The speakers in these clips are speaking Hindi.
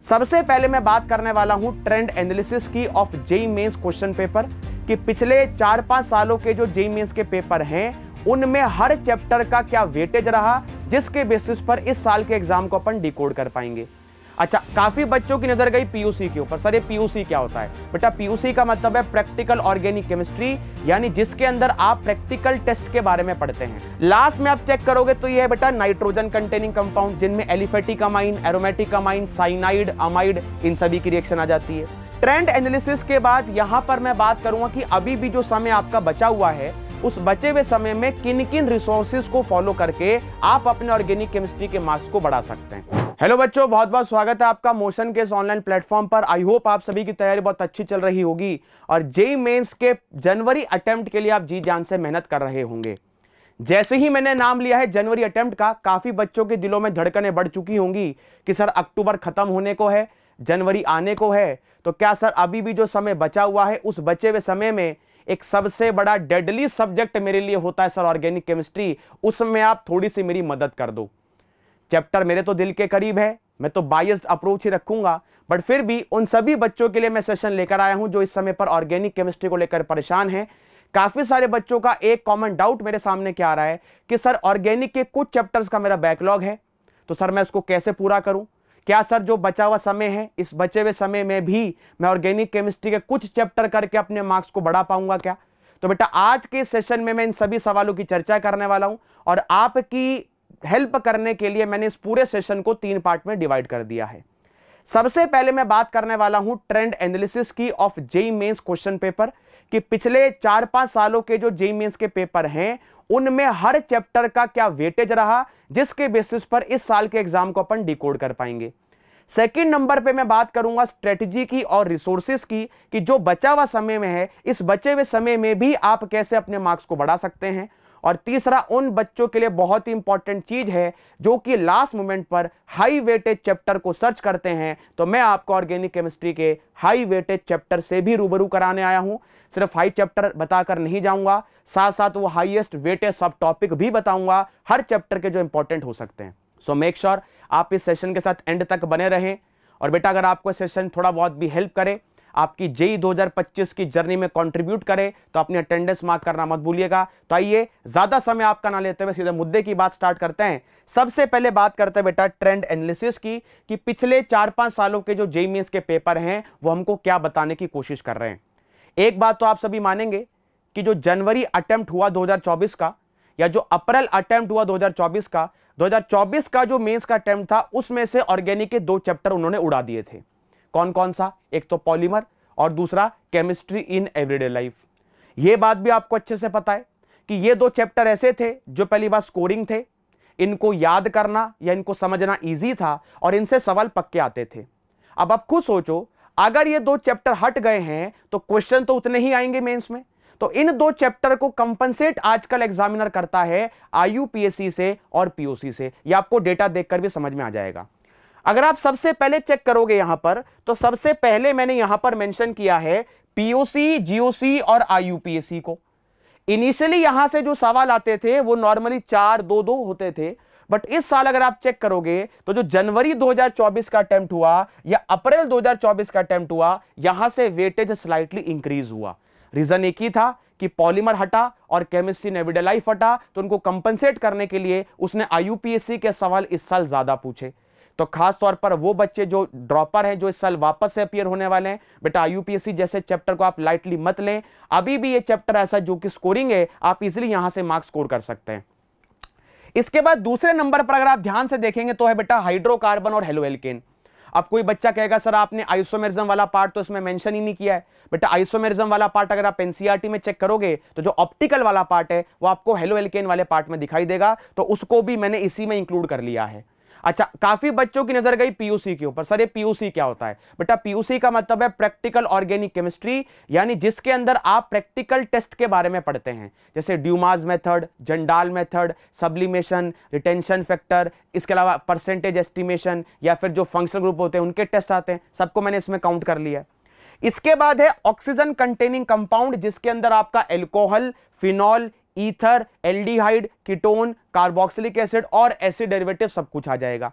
सबसे पहले मैं बात करने वाला हूं ट्रेंड एनालिसिस की of JEE mains question paper कि पिछले 4-5 सालों के जो जेईई मेंस के पेपर हैं उनमें हर चैप्टर का क्या वेटेज रहा, जिसके बेसिस पर इस साल के एग्जाम को अपन डिकोड कर पाएंगे। अच्छा, काफी बच्चों की नजर गई पीयूसी के ऊपर। सर ये पीयूसी क्या होता है? बेटा पीयूसी का मतलब है प्रैक्टिकल ऑर्गेनिक केमिस्ट्री, यानी जिसके अंदर आप प्रैक्टिकल टेस्ट के बारे में पढ़ते हैं। लास्ट में आप चेक करोगे तो ये है बेटा नाइट्रोजन कंटेनिंग कंपाउंड, जिनमें aliphatic amine, aromatic amine, cyanide, amide, इन सभी की रिएक्शन आ जाती है। ट्रेंड एनालिसिस के बाद यहां पर मैं बात करूंगा कि अभी भी जो समय आपका बचा हुआ है उस बचे हुए समय में किन किन रिसोर्सेज को फॉलो करके आप अपने ऑर्गेनिक केमिस्ट्री के मार्क्स को बढ़ा सकते हैं। हेलो बच्चों, बहुत बहुत स्वागत है आपका मोशन के इस ऑनलाइन प्लेटफॉर्म पर। आई होप आप सभी की तैयारी बहुत अच्छी चल रही होगी और जेईई मेंस के जनवरी अटेम्प्ट के लिए आप जी जान से मेहनत कर रहे होंगे। जैसे ही मैंने नाम लिया है जनवरी अटेम्प्ट का, काफी बच्चों के दिलों में धड़कनें बढ़ चुकी होंगी कि सर अक्टूबर खत्म होने को है, जनवरी आने को है, तो क्या सर अभी भी जो समय बचा हुआ है उस बचे हुए समय में एक सबसे बड़ा डेडली सब्जेक्ट मेरे लिए होता है सर ऑर्गेनिक केमिस्ट्री, उसमें आप थोड़ी सी मेरी मदद कर दो। चैप्टर मेरे तो दिल के करीब है, मैं तो बायस्ड अप्रोच ही रखूंगा, बट फिर भी उन सभी बच्चों के लिए मैं सेशन लेकर आया हूं जो इस समय पर ऑर्गेनिक केमिस्ट्री को लेकर परेशान हैं। काफी सारे बच्चों का एक कॉमन डाउट मेरे सामने क्या आ रहा है कि सर ऑर्गेनिक के कुछ चैप्टर्स का मेरा बैकलॉग है, तो सर मैं उसको कैसे पूरा करूं? क्या सर जो बचा हुआ समय है इस बचे हुए समय में भी मैं ऑर्गेनिक केमिस्ट्री के कुछ चैप्टर करके अपने मार्क्स को बढ़ा पाऊंगा क्या? तो बेटा आज के सेशन में मैं इन सभी सवालों की चर्चा करने वाला हूं और आपकी हेल्प करने के लिए मैंने इस पूरे सेशन को 3 पार्ट में डिवाइड कर दिया है। सबसे पहले मैं बात करने वाला हूं ट्रेंड एनालिसिस की of JEE mains question paper कि पिछले 4-5 सालों के जो जेईई मेंस के पेपर हैं उनमें हर चैप्टर का क्या वेटेज रहा, जिसके बेसिस पर इस साल के एग्जाम को अपन डिकोड कर पाएंगे। सेकंड नंबर पे मैं बात करूंगा स्ट्रेटजी की और रिसोर्सेज की कि जो बचा हुआ समय में है इस बचे हुए समय में भी आप कैसे अपने मार्क्स को बढ़ा सकते हैं। और तीसरा उन बच्चों के लिए बहुत ही इंपॉर्टेंट चीज है जो कि लास्ट मोमेंट पर हाई वेटेज चैप्टर को सर्च करते हैं, तो मैं आपको ऑर्गेनिक केमिस्ट्री के हाई वेटेज चैप्टर से भी रूबरू कराने आया हूं। सिर्फ हाई चैप्टर बताकर नहीं जाऊंगा, साथ साथ वो हाईएस्ट वेटेज सब टॉपिक भी बताऊंगा हर चैप्टर के जो इंपॉर्टेंट हो सकते हैं। सो मेक श्योर आप इस सेशन के साथ एंड तक बने रहें। और बेटा अगर आपको सेशन थोड़ा बहुत भी हेल्प करे, आपकी जेईई 2025 की जर्नी में कंट्रीब्यूट करे, तो अपनी अटेंडेंस मार्क करना मत भूलिएगा। तो आइए ज्यादा समय आपका ना लेते हुए सीधे मुद्दे की बात स्टार्ट करते हैं। सबसे पहले बात करते हैं बेटा ट्रेंड एनालिसिस की कि पिछले 4-5 सालों के जो जेईई मेंस के पेपर हैं वो हमको क्या बताने की कोशिश कर रहे हैं। एक बात तो आप सभी मानेंगे कि जो जनवरी अटेम्प्ट हुआ 2024 का या जो अप्रैल अटेम्प्ट हुआ 2024 का जो मेंस का अटेम्प्ट था उसमें से ऑर्गेनिक के 2 चैप्टर उन्होंने उड़ा दिए थे। कौन कौन सा? एक तो पॉलीमर और दूसरा केमिस्ट्री इन एवरीडे लाइफ। यह बात भी आपको अच्छे से पता है कि ये 2 चैप्टर ऐसे थे जो पहली बार स्कोरिंग थे, इनको याद करना या इनको समझना इजी था और इनसे सवाल पक्के आते थे। अब आप खुद सोचो, अगर ये 2 चैप्टर हट गए हैं तो क्वेश्चन तो उतने ही आएंगे मेंस में। तो इन 2 चैप्टर को कंपनसेट आजकल एग्जामिनर करता है आईयूपीएससी से और पीओसी से। यह आपको डेटा देखकर भी समझ में आ जाएगा। अगर आप सबसे पहले चेक करोगे यहां पर, तो सबसे पहले मैंने यहां पर मेंशन किया है पीओसी, जीओसी और आईयूपीएससी को। इनिशियली यहां से जो सवाल आते थे वो नॉर्मली 4-2-2 होते थे, बट इस साल अगर आप चेक करोगे तो जो जनवरी 2024 का अटेम्प्ट हुआ या अप्रैल 2024 का अटेम्प्ट हुआ, यहां से वेटेज स्लाइटली इंक्रीज हुआ। रीजन एक ही था कि पॉलीमर हटा और केमिस्ट्री इन एवरीडे लाइफ हटा, तो उनको कंपनसेट करने के लिए उसने आईयूपीएससी के सवाल इस साल ज्यादा पूछे। तो खास तौर पर वो बच्चे जो ड्रॉपर हैं जो इस साल वापस से अपीयर होने वाले हैं, बेटा आईयूपीएससी जैसे चैप्टर को आप लाइटली मत लें। अभी भी ये चैप्टर ऐसा जो कि स्कोरिंग है, आप इजीली यहां से मार्क्स स्कोर कर सकते हैं। इसके बाद दूसरे नंबर पर अगर आप ध्यान से देखेंगे तो है बेटा हाइड्रोकार्बन और हेलोएल्केन। अब कोई बच्चा कहेगा सर आपने आइसोमेरिज्म वाला पार्ट तो इसमें मेंशन ही नहीं किया है। बेटा आइसोमेरिज्म वाला पार्ट अगर आप एनसीईआरटी में चेक करोगे तो जो ऑप्टिकल वाला पार्ट है वो आपको हेलोएल्केन वाले पार्ट में दिखाई देगा, तो उसको भी मैंने इसी में इंक्लूड कर लिया है। अच्छा, काफी बच्चों की नजर गई पीयूसी के ऊपर। सर ये पीयूसी क्या होता है? बेटा पीयूसी का मतलब है प्रैक्टिकल ऑर्गेनिक केमिस्ट्री, यानी जिसके अंदर आप प्रैक्टिकल टेस्ट के बारे में पढ़ते हैं, जैसे Dumas method, Kjeldahl method, sublimation, retention factor, इसके अलावा परसेंटेज एस्टिमेशन या फिर जो फंक्शनल ग्रुप होते हैं उनके टेस्ट आते हैं, सबको मैंने इसमें काउंट कर लिया है। इसके बाद है ऑक्सीजन कंटेनिंग कंपाउंड, जिसके अंदर आपका alcohol, phenol, ether, aldehyde, ketone, carboxylic acid और एसिड डेरिवेटिव सब कुछ आ जाएगा।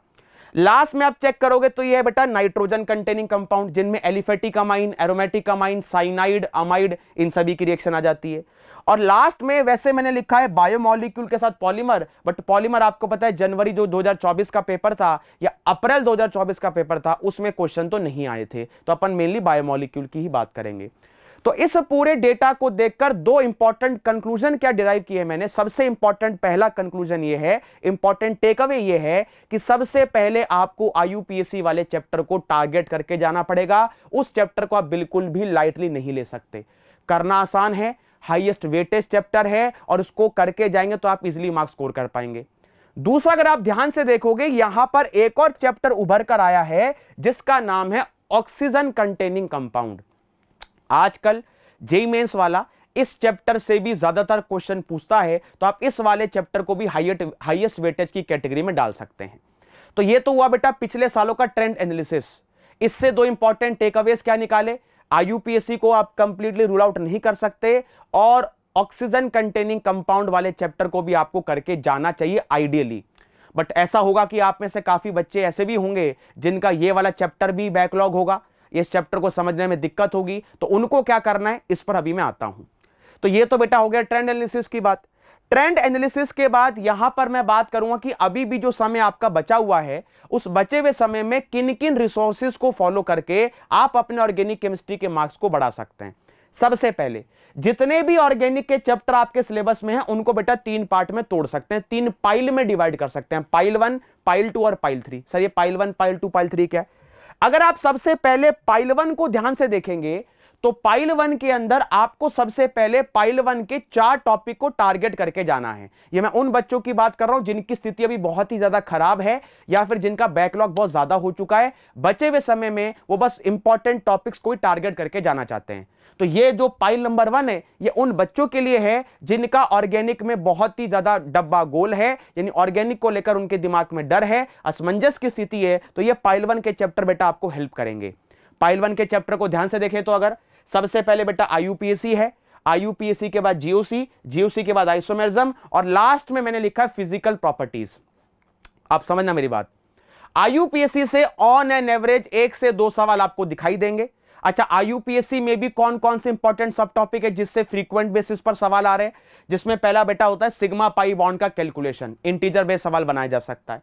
लास्ट में आप चेक करोगे तो ये है बेटा नाइट्रोजन कंटेनिंग कंपाउंड, जिनमें aliphatic amine, aromatic amine, cyanide, amide, इन सभी की रिएक्शन आ जाती है। और लास्ट में वैसे मैंने लिखा है बायोमोलिक्यूल के साथ पॉलीमर, बट पॉलीमर आपको पता है जनवरी जो 2024 का पेपर था या अप्रैल 2024 का पेपर था उसमें क्वेश्चन तो नहीं आए थे, तो अपन मेनली बायोमोलिक्यूल की ही बात करेंगे। तो इस पूरे डेटा को देखकर दो इंपॉर्टेंट कंक्लूजन क्या डिराइव किए मैंने। सबसे इंपॉर्टेंट पहला कंक्लूजन ये है, इंपॉर्टेंट टेकअवे ये है कि सबसे पहले आपको आईयूपीएससी वाले चैप्टर को टारगेट करके जाना पड़ेगा। उस चैप्टर को आप बिल्कुल भी लाइटली नहीं ले सकते। करना आसान है, हाईएस्ट वेटेज चैप्टर है और उसको करके जाएंगे तो आप इजीली मार्क्स स्कोर कर पाएंगे। दूसरा, अगर आप ध्यान से देखोगे यहां पर एक और चैप्टर उभर कर आया है जिसका नाम है ऑक्सीजन कंटेनिंग कंपाउंड। आजकल जेईई मेंस वाला इस चैप्टर से भी ज्यादातर क्वेश्चन पूछता है, तो आप इस वाले चैप्टर को भी हाईएस्ट वेटेज की कैटेगरी में डाल सकते हैं। तो ये तो हुआ बेटा पिछले सालों का ट्रेंड एनालिसिस। इससे दो इंपॉर्टेंट टेकअवेज क्या निकाले, आईयूपीएससी को आप कंप्लीटली रूल आउट नहीं कर सकते और ऑक्सीजन कंटेनिंग कंपाउंड वाले चैप्टर को भी आपको करके जाना चाहिए आइडियली। बट ऐसा होगा कि आप में से काफी बच्चे ऐसे भी होंगे जिनका ये वाला चैप्टर भी बैकलॉग होगा, इस चैप्टर को समझने में दिक्कत होगी, तो उनको क्या करना है इस पर अभी मैं आता हूं। तो ये तो बेटा हो गया ट्रेंड एनालिसिस की बात। ट्रेंड एनालिसिस के बाद यहां पर मैं बात करूंगा कि अभी भी जो समय आपका बचा हुआ है उस बचे हुए समय में किन किन रिसोर्सेज को फॉलो करके आप अपने ऑर्गेनिक केमिस्ट्री के मार्क्स को बढ़ा सकते हैं। सबसे पहले जितने भी ऑर्गेनिक के चैप्टर आपके सिलेबस में हैं उनको बेटा 3 पार्ट में तोड़ सकते हैं, 3 पाइल में डिवाइड कर सकते हैं, पाइल 1, पाइल 2 और पाइल 3। सर ये पाइल 1, पाइल 2, पाइल 3 क्या है? अगर आप सबसे पहले पाइल 1 को ध्यान से देखेंगे तो पाइल 1 के अंदर आपको सबसे पहले पाइल 1 के 4 टॉपिक को टारगेट करके जाना है। ये मैं उन बच्चों की बात कर रहा हूं जिनकी स्थिति अभी बहुत ही ज्यादा खराब है या फिर जिनका बैकलॉग बहुत ज्यादा हो चुका है, बचे हुए समय में वो बस इंपॉर्टेंट टॉपिक्स को ही टारगेट करके जाना चाहते हैं। तो ये जो पाइल नंबर 1 है ये उन बच्चों के लिए है जिनका ऑर्गेनिक में बहुत ही ज्यादा डब्बा गोल है, यानी ऑर्गेनिक को लेकर उनके दिमाग में डर है, असमंजस की स्थिति है। तो ये पाइल 1 के चैप्टर बेटा आपको हेल्प करेंगे। पाइल 1 के चैप्टर को ध्यान से देखें तो अगर सबसे पहले बेटा आईयूपीएससी है, आईयूपीएससी के बाद जीओसी, जीओसी के बाद आइसोमेरिज्म और लास्ट में मैंने लिखा है फिजिकल प्रॉपर्टीज। आप समझना मेरी बात, आईयूपीएससी से ऑन एन एवरेज 1 से 2 सवाल आपको दिखाई देंगे। अच्छा, आईयूपीएससी में भी कौन कौन से इंपॉर्टेंट सब टॉपिक है जिससे फ्रीक्वेंट बेसिस पर सवाल आ रहे हैं, जिसमें पहला बेटा होता है सिग्मा पाई बॉन्ड का कैलकुलेशन, इंटीजर बेस सवाल बनाया जा सकता है।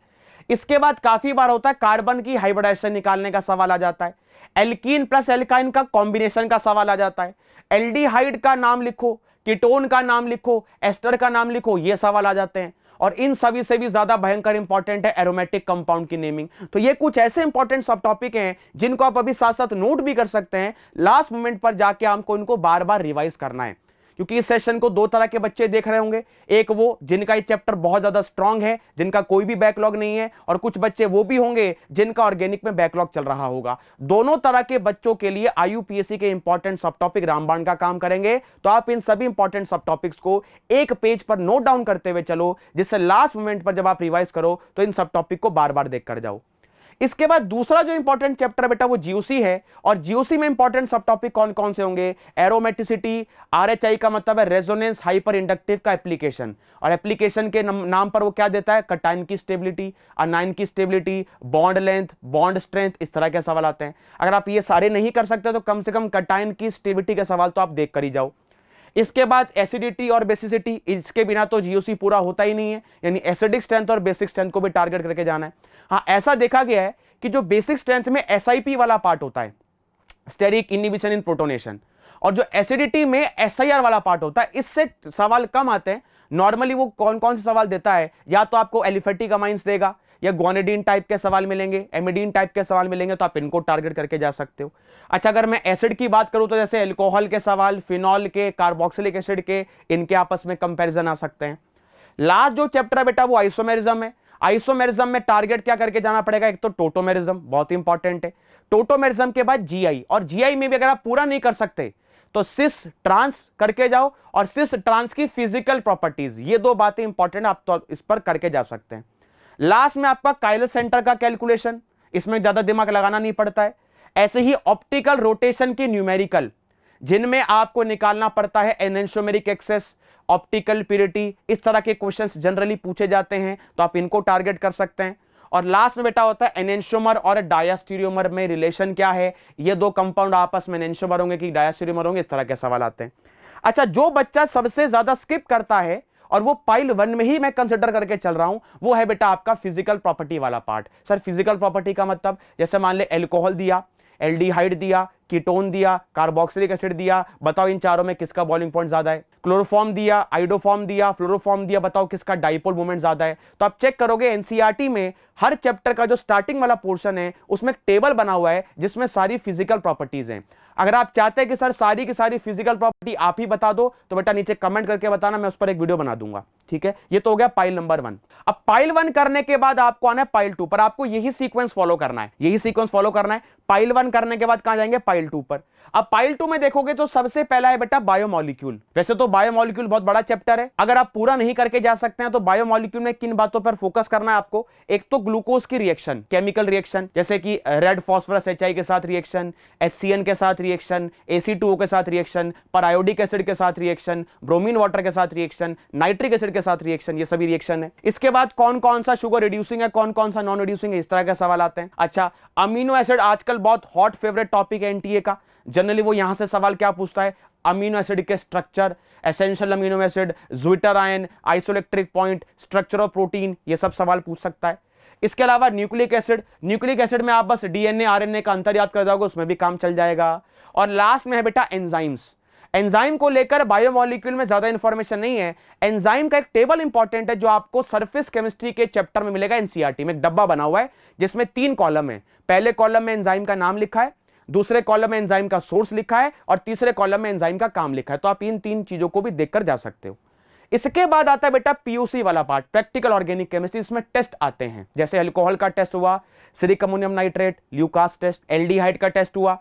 इसके बाद काफी बार होता है कार्बन की हाइब्रिडाइजेशन निकालने का सवाल आ जाता है, एल्कीन प्लस एल्काइन का कॉम्बिनेशन का सवाल आ जाता है, एल्डिहाइड का नाम लिखो, कीटोन का नाम लिखो, एस्टर का नाम लिखो, ये सवाल आ जाते हैं। और इन सभी से भी ज्यादा भयंकर इंपॉर्टेंट है एरोमेटिक कंपाउंड की नेमिंग। तो ये कुछ ऐसे इंपॉर्टेंट सब टॉपिक हैं जिनको आप अभी साथ साथ नोट भी कर सकते हैं, लास्ट मोमेंट पर जाके आपको इनको बार बार रिवाइज करना है। क्योंकि इस सेशन को 2 तरह के बच्चे देख रहे होंगे, एक वो जिनका ये चैप्टर बहुत ज्यादा स्ट्रांग है, जिनका कोई भी बैकलॉग नहीं है, और कुछ बच्चे वो भी होंगे जिनका ऑर्गेनिक में बैकलॉग चल रहा होगा। दोनों तरह के बच्चों के लिए आईयूपीएससी के इंपॉर्टेंट सब टॉपिक रामबाण का काम करेंगे। तो आप इन सभी इंपॉर्टेंट सब टॉपिक्स को एक पेज पर नोट डाउन करते हुए चलो, जिससे लास्ट मोमेंट पर जब आप रिवाइज करो तो इन सब टॉपिक को बार बार देख कर जाओ। इसके बाद दूसरा जो इंपॉर्टेंट चैप्टर बेटा वो जीओसी है, और जीओसी में इंपॉर्टेंट सब टॉपिक कौन कौन से होंगे, एरोमेटिसिटी, आरएचआई का मतलब है रेजोनेंस हाइपर इंडक्टिव का एप्लीकेशन, और एप्लीकेशन के नाम पर वो क्या देता है, कटायन की स्टेबिलिटी, अनायन की stability, bond length, bond strength, इस तरह के सवाल आते हैं। अगर आप ये सारे नहीं कर सकते तो कम से कम कटायन की स्टेबिलिटी के सवाल तो आप देख कर ही जाओ। इसके बाद एसिडिटी और बेसिसिटी, इसके बिना तो जीओसी पूरा होता ही नहीं है, यानी एसिडिक स्ट्रेंथ और बेसिक स्ट्रेंथ को भी टारगेट करके जाना है। हाँ, ऐसा देखा गया है कि जो बेसिक स्ट्रेंथ में एसआईपी वाला पार्ट होता है, स्टेरिक इनहिबिशन इन प्रोटोनेशन, और जो एसिडिटी में एसआईआर वाला पार्ट होता है, इससे सवाल कम आते हैं। नॉर्मली वो कौन कौन से सवाल देता है, या तो आपको एलिफेटिक अमाइंस देगा, या ग्वानिडीन टाइप के सवाल मिलेंगे, एमिडीन टाइप के सवाल मिलेंगे, तो आप इनको टारगेट करके जा सकते हो। अच्छा, अगर मैं एसिड की बात करूं तो जैसे अल्कोहल के सवाल, फिनॉल के, कार्बोक्सिलिक एसिड के, इनके आपस में कंपैरिजन आ सकते हैं। लास्ट जो चैप्टर है बेटा वो आइसोमेरिज्म है। आइसोमेरिज्म में टारगेट क्या करके जाना पड़ेगा, एक तो टोटोमेरिज्म बहुत इंपॉर्टेंट है, टोटोमेरिज्म के बाद जीआई, और जीआई में भी अगर आप पूरा नहीं कर सकते तो सिस ट्रांस करके जाओ, और सिस ट्रांस की फिजिकल प्रॉपर्टीज, ये 2 बातें इंपॉर्टेंट, आप तो इस पर करके जा सकते हैं। लास्ट में आपका काइलर सेंटर का कैलकुलेशन, इसमें ज्यादा दिमाग लगाना नहीं पड़ता है। ऐसे ही ऑप्टिकल रोटेशन की न्यूमेरिकल, जिनमें आपको निकालना पड़ता है एनेंशियोमेरिक एक्सेस, ऑप्टिकल प्यूरिटी, इस तरह के क्वेश्चंस जनरली पूछे जाते हैं, तो आप इनको टारगेट कर सकते हैं। और लास्ट में बेटा होता है एनेंशियोमर और डायस्टेरियोमर में रिलेशन क्या है, ये दो कंपाउंड आपस में एनेंशियोमर होंगे कि डायस्टेरियोमर होंगे, इस तरह के सवाल आते हैं। अच्छा, जो बच्चा सबसे ज्यादा स्किप करता है और वो पाइल 1 में ही मैं कंसिडर करके चल रहा हूं, वो है बेटा आपका फिजिकल प्रॉपर्टी वाला पार्ट। सर फिजिकल प्रॉपर्टी का मतलब, जैसे मान ले एल्कोहल दिया, एल्डिहाइड दिया, कीटोन दिया, कार्बोक्सिलिक एसिड दिया, बताओ इन चारों में किसका बॉइलिंग पॉइंट ज्यादा है। क्लोरोफॉर्म दिया, आइडोफॉर्म दिया, फ्लोरोफॉर्म दिया, बताओ किसका डाइपोल मोमेंट ज्यादा है। तो आप चेक करोगे एनसीईआरटी में हर चैप्टर का जो स्टार्टिंग वाला पोर्शन है उसमें एक टेबल बना हुआ है जिसमें सारी फिजिकल प्रॉपर्टीज हैं। अगर आप चाहते हैं कि सर सारी की सारी फिजिकल प्रॉपर्टी आप ही बता दो तो बेटा नीचे कमेंट करके बताना, मैं उस पर एक वीडियो बना दूंगा। ठीक है, ये तो हो गया पाइल नंबर 1। अब पाइल 1 करने के बाद आपको आना है पाइल 2 पर। आपको यही सीक्वेंस फॉलो करना है, यही सीक्वेंस फॉलो करना है। पाइल 1 करने के बाद कहां जाएंगे, पाइल 2 पर। अब पाइल 2 में देखोगे तो सबसे पहला है बेटा बायोमोलिक्यूल। वैसे तो बायोमोलिक्यूल बहुत बड़ा चैप्टर है, अगर आप पूरा नहीं करके जा सकते हैं तो बायोमोलिक्यूल में किन बातों पर फोकस करना है आपको। एक तो ग्लूकोज की रिएक्शन, केमिकल रिएक्शन, जैसे कि रेड फास्फोरस HI के साथ रिएक्शन, HCN के साथ रिएक्शन, AC2O के साथ रिएक्शन, परायोडिक एसिड के साथ रिएक्शन, ब्रोमीन वाटर के साथ रिएक्शन, नाइट्रिक एसिड के साथ रिएक्शन, ये सभी रिएक्शन है। इसके बाद कौन कौन सा शुगर रिड्यूसिंग है, कौन कौन सा नॉन रिड्यूसिंग है, इस तरह के सवाल आते हैं। अच्छा, अमीनो एसिड आजकल बहुत हॉट फेवरेट टॉपिक है एनटीए का। जनरली वो यहां से सवाल क्या पूछता है, अमीनो एसिड के structure, essential amino acid, zwitter ion, isoelectric point, structure of protein, ये सब सवाल पूछ सकता है। इसके अलावा न्यूक्लिक एसिड, न्यूक्लिक एसिड में आप बस डीएनए आरएनए का अंतर याद कर जाओगे, उसमें भी काम चल जाएगा। और लास्ट में है बेटा एंजाइम्स। एंजाइम को लेकर बायोमोलिक्यूल में ज्यादा इंफॉर्मेशन नहीं है। एंजाइम का एक टेबल इंपॉर्टेंट है जो आपको सरफेस केमिस्ट्री के चैप्टर में मिलेगा एनसीईआरटी में। एक डब्बा बना हुआ है जिसमें 3 कॉलम है। पहले कॉलम में एंजाइम का नाम लिखा है, दूसरे कॉलम में एंजाइम का सोर्स लिखा है और तीसरे कॉलम में एंजाइम का काम लिखा है। तो आप इन 3 चीजों को भी देखकर जा सकते हो। इसके बाद आता है बेटा पीयूसी वाला पार्ट, प्रैक्टिकल ऑर्गेनिक केमिस्ट्री। इसमें टेस्ट आते हैं, जैसे अल्कोहल का टेस्ट हुआ, ceric ammonium nitrate, Lucas test, aldehyde का टेस्ट हुआ,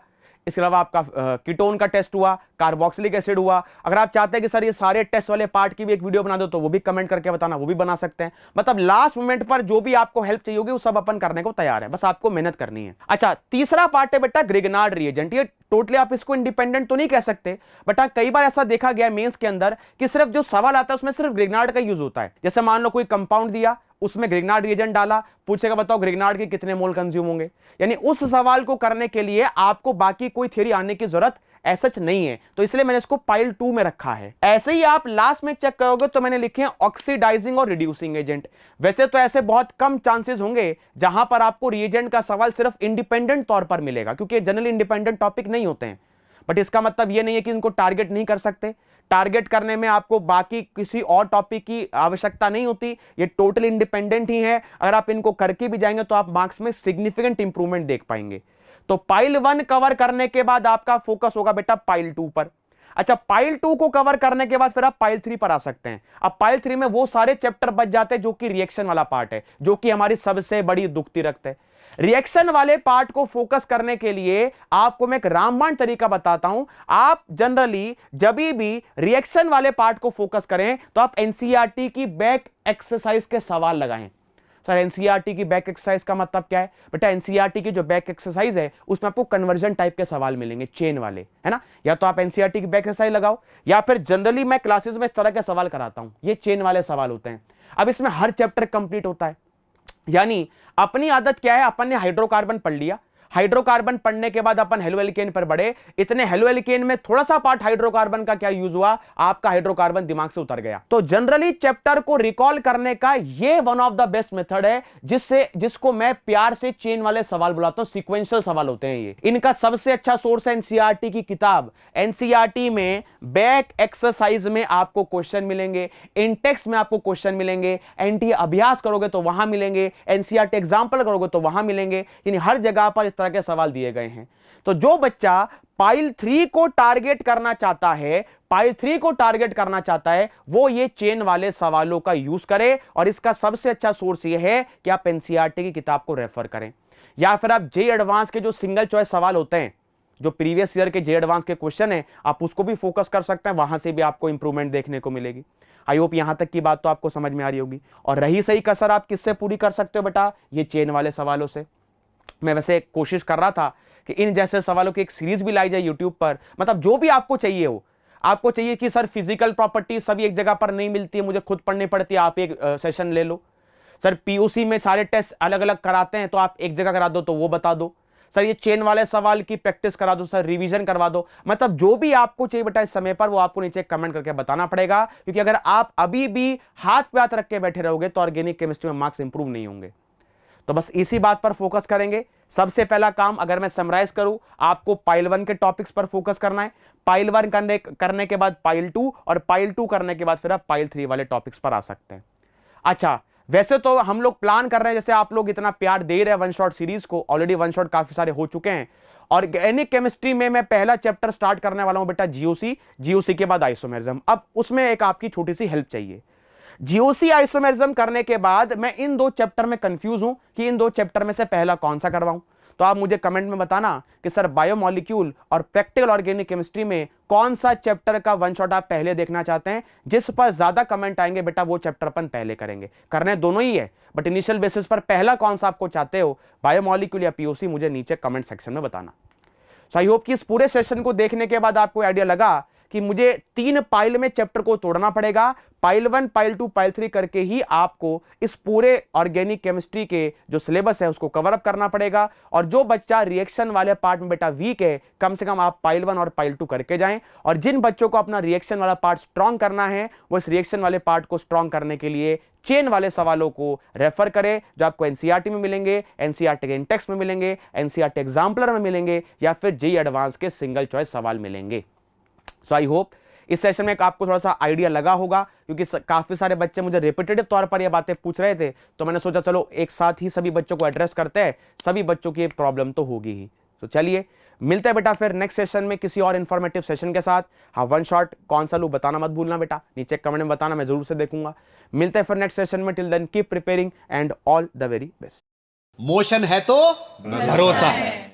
इसके अलावा आपका कीटोन का टेस्ट हुआ, कार्बोक्सिलिक एसिड हुआ। अगर आप चाहते हैं कि सर ये सारे टेस्ट वाले पार्ट की भी एक वीडियो बना दो तो वो भी कमेंट करके बताना, वो भी बना सकते हैं। मतलब लास्ट मोमेंट पर जो भी आपको हेल्प चाहिए होगी वो सब अपन करने को तैयार है, बस आपको मेहनत करनी है। अच्छा, तीसरा पार्ट है बेटा ग्रिग्नार्ड रिएजेंट। ये टोटली आप इसको इंडिपेंडेंट तो नहीं कह सकते, बट कई बार ऐसा देखा गया मेंस के अंदर कि सिर्फ जो सवाल आता है उसमें सिर्फ ग्रिग्नार्ड का यूज होता है। जैसे मान लो कोई कंपाउंड दिया, उसमें ग्रिग्नार्ड रिएजेंट डाला, पूछेगा बताओ ग्रिग्नार्ड के कितने मोल कंज्यूम होंगे। यानी उस सवाल को करने के लिए आपको बाकी कोई थ्योरी आने की जरूरत ऐसा नहीं है, तो इसलिए मैंने इसको पाइल 2 में रखा है। ऐसे ही आप लास्ट में चेक करोगे तो मैंने लिखे हैं ऑक्सीडाइजिंग और रिड्यूसिंग एजेंट। वैसे तो ऐसे बहुत कम चांसेस होंगे जहां पर आपको रिएजेंट का सवाल सिर्फ इंडिपेंडेंट तौर पर मिलेगा, क्योंकि जनरली इंडिपेंडेंट टॉपिक नहीं होते हैं। बट इसका मतलब यह नहीं है कि इनको टारगेट नहीं कर सकते। टारगेट करने में आपको बाकी किसी और टॉपिक की आवश्यकता नहीं होती, ये टोटली इंडिपेंडेंट ही है। अगर आप इनको करके भी जाएंगे तो आप मार्क्स में सिग्निफिकेंट इंप्रूवमेंट देख पाएंगे। तो पाइल 1 कवर करने के बाद आपका फोकस होगा बेटा पाइल 2 पर। अच्छा, पाइल 2 को कवर करने के बाद फिर आप पाइल 3 पर आ सकते हैं। अब पाइल 3 में वो सारे चैप्टर बच जाते हैं जो कि रिएक्शन वाला पार्ट है, जो कि हमारी सबसे बड़ी दुखती रक्त है। रिएक्शन वाले पार्ट को फोकस करने के लिए आपको मैं एक रामबाण तरीका बताता हूं। आप जनरली जब भी रिएक्शन वाले पार्ट को फोकस करें तो आप एनसीईआरटी की बैक एक्सरसाइज के सवाल लगाएं। सर एनसीईआरटी की बैक एक्सरसाइज का मतलब क्या है बेटा? एनसीईआरटी की जो बैक एक्सरसाइज है उसमें आपको कन्वर्जन टाइप के सवाल मिलेंगे, चेन वाले, है ना। या तो आप एनसीईआरटी की बैक एक्सरसाइज लगाओ या फिर जनरली मैं क्लासेस में इस तरह के सवाल कराता हूं, ये चेन वाले सवाल होते हैं। अब इसमें हर चैप्टर कंप्लीट होता है, यानी अपनी आदत क्या है, अपन ने हाइड्रोकार्बन पढ़ लिया, हाइड्रोकार्बन पढ़ने के बाद अपन हेलोएल्केन पर बढ़े, इतने हेलोएल्केन में थोड़ा सा पार्ट हाइड्रोकार्बन का क्या यूज हुआ, आपका हाइड्रोकार्बन दिमाग से उतर गया। तो जनरली चैप्टर को रिकॉल करने का ये one of the best method है, जिसको मैं प्यार से चेन वाले सवाल बुलाता हूं, सीक्वेंशियल सवाल होते हैं ये। इनका सबसे अच्छा सोर्स है एनसीईआरटी की किताब। एनसीईआरटी में बैक एक्सरसाइज में आपको क्वेश्चन मिलेंगे, इंटेक्स में आपको क्वेश्चन मिलेंगे, एनटीए अभ्यास करोगे तो वहां मिलेंगे, एनसीईआरटी एग्जाम्पल करोगे तो वहां मिलेंगे, यानी हर जगह पर तरह के सवाल दिए गए हैं। तो जो बच्चा पाइल 3 को टारगेट करना चाहता है, पाइल 3 को टारगेट करना चाहता है, वो ये चेन वाले सवालों का यूज करे। और इसका सबसे अच्छा सोर्स ये है कि आप एनसीईआरटी की किताब को रेफर करें, या फिर आप जे एडवांस के जो सिंगल चॉइस सवाल होते हैं, जो प्रीवियस ईयर के जे एडवांस के क्वेश्चन है, आप उसको भी फोकस कर सकते हैं, वहां से भी आपको इंप्रूवमेंट देखने को मिलेगी। आई होप यहां तक की बात तो आपको समझ में आ रही होगी। और रही सही कसर आप किससे पूरी कर सकते हो बेटा? ये चेन वाले सवालों से। मैं वैसे कोशिश कर रहा था कि इन जैसे सवालों की एक सीरीज भी लाई जाए यूट्यूब पर, मतलब जो भी आपको चाहिए हो। आपको चाहिए कि सर फिजिकल प्रॉपर्टी सभी एक जगह पर नहीं मिलती है, मुझे खुद पढ़नी पड़ती है, आप एक सेशन ले लो। सर पीयूसी में सारे टेस्ट अलग अलग कराते हैं तो आप एक जगह करा दो तो वो बता दो। सर ये चेन वाले सवाल की प्रैक्टिस करा दो, सर रिवीजन करवा दो। मतलब जो भी आपको चाहिए बेटा इस समय पर वो आपको नीचे कमेंट करके बताना पड़ेगा, क्योंकि अगर आप अभी भी हाथ पे हाथ रख के बैठे रहोगे तो ऑर्गेनिक केमिस्ट्री में मार्क्स इंप्रूव नहीं होंगे। तो बस इसी बात पर फोकस करेंगे। सबसे पहला काम अगर मैं समराइज करूं, आपको पाइल 1 के टॉपिक्स पर फोकस करना है। पाइल 1 करने के बाद पाइल 2 और पाइल 2 करने के बाद फिर आप पाइल 3 वाले टॉपिक्स पर आ सकते हैं। अच्छा, वैसे तो हम लोग प्लान कर रहे हैं, जैसे आप लोग इतना प्यार दे रहे हैं वन शॉट सीरीज को, ऑलरेडी वन शॉट काफी सारे हो चुके हैं। ऑर्गेनिक केमिस्ट्री में मैं पहला चैप्टर स्टार्ट करने वाला हूं बेटा जीओसी, जीओसी के बाद आइसोमेरिज्म। अब उसमें एक आपकी छोटी सी हेल्प चाहिए। जीओसी आइसोमेरिज्म करने के बाद मैं इन दो चैप्टर में कंफ्यूज हूं कि इन दो चैप्टर में से पहला कौन सा करवाऊं। तो आप मुझे कमेंट में बताना कि सर बायोमोलिक्यूल और प्रैक्टिकल ऑर्गेनिक केमिस्ट्री में कौन सा चैप्टर का वन शॉट आप पहले देखना चाहते हैं। जिस पर ज्यादा कमेंट आएंगे बेटा वो चैप्टर अपन पहले करेंगे। करने दोनों ही है, बट इनिशियल बेसिस पर पहला कौन सा आपको चाहते हो, बायोमोलिक्यूल या पीओसी, मुझे नीचे कमेंट सेक्शन में बताना। सो आई होप कि इस पूरे सेशन को देखने के बाद आपको आइडिया लगा कि मुझे 3 पाइल में चैप्टर को तोड़ना पड़ेगा। पाइल 1, पाइल 2, पाइल 3 करके ही आपको इस पूरे ऑर्गेनिक केमिस्ट्री के जो सिलेबस है उसको कवर अप करना पड़ेगा। और जो बच्चा रिएक्शन वाले पार्ट में बेटा वीक है, कम से कम आप पाइल 1 और पाइल 2 करके जाएं। और जिन बच्चों को अपना रिएक्शन वाला पार्ट स्ट्रॉन्ग करना है, वो इस रिएक्शन वाले पार्ट को स्ट्रॉन्ग करने के लिए चेन वाले सवालों को रेफर करें, जो आपको एनसीईआरटी में मिलेंगे, एनसीईआरटी के इंटेक्स में मिलेंगे, एनसीईआरटी एग्जाम्पलर में मिलेंगे, या फिर जेईई एडवांस के सिंगल चॉइस सवाल मिलेंगे। सो आई होप इस सेशन में आपको थोड़ा सा आइडिया लगा होगा, क्योंकि काफी सारे बच्चे मुझे रिपीटेटिव तौर पर ये बातें पूछ रहे थे, तो मैंने सोचा चलो एक साथ ही सभी बच्चों को एड्रेस करते हैं। सभी बच्चों की प्रॉब्लम तो होगी ही। तो चलिए मिलते हैं बेटा फिर नेक्स्ट सेशन में किसी और इन्फॉर्मेटिव सेशन के साथ। हाँ, वन शॉट कौन सा लूं बताना मत भूलना बेटा, नीचे कमेंट में बताना, मैं जरूर से देखूंगा। मिलते हैं फिर नेक्स्ट सेशन में। Till then keep preparing and all the very best. Motion है तो भरोसा है।